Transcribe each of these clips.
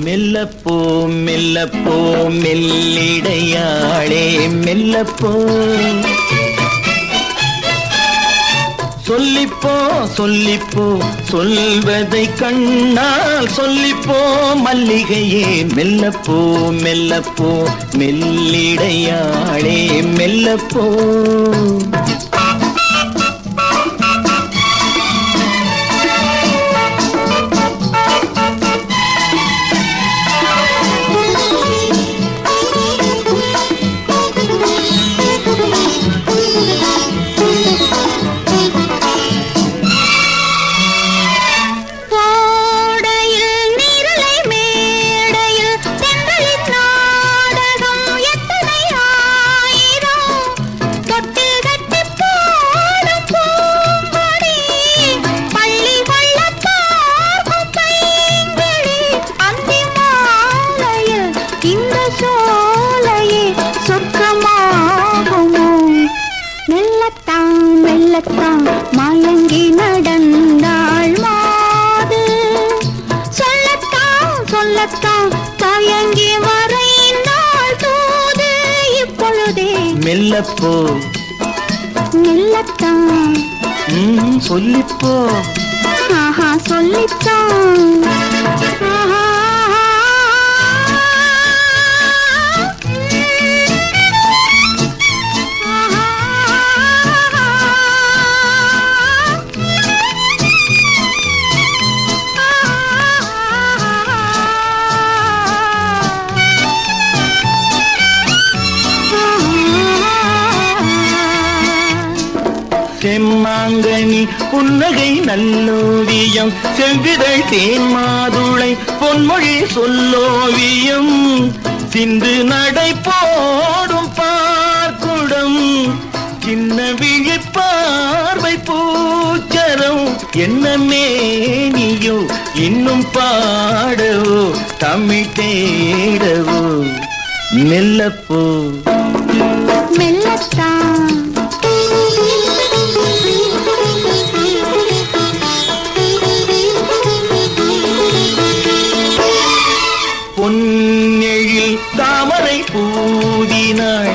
மெல்லப்போ மெல்லப்போ மெல்லிடையாளே மெல்லப்போ சொல்லிப்போ சொல்லிப்போ சொல்வதை கண்ணால் சொல்லிப்போ மல்லிகையே மெல்லப்போ மெல்லப்போ மெல்லிடையாளே மெல்லப்போ மயங்கி நடந்தாள் மாது சொல்லத்தான் சொல்லத்தான் தயங்கி வரைந்தாள் தூது இப்பொழுதே மெல்லப்போ மெல்லத்தான் சொல்லிப்போ ஆஹா சொல்லித்தான் செம்மாங்கனி புன்னகை நல்லோவியம் செவ்விதழ் தேன் மாதுளை பொன்மொழி சொல்லோவியம் சிந்து நடை போடும் பார்க்குடம் சின்ன விழிப்பார்வை பூச்சரம் என்ன மேனியோ இன்னும் பாடவோ தமிழ் தேடவோ மெல்லப்போ மெல்லத்தான் பொன்னெழில் தாமரை பூதினாள்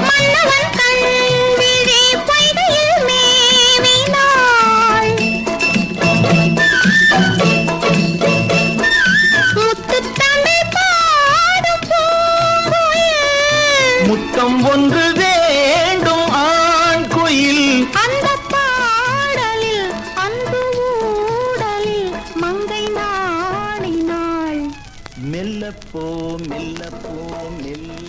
முத்தம் ஒன்று வேண்டும் ஆண் குயில் அந்த பாடலில் அன்பு ஊடலில் மங்கை நாடினாள் மெல்லப்போ மெல்லப்போ மெல்ல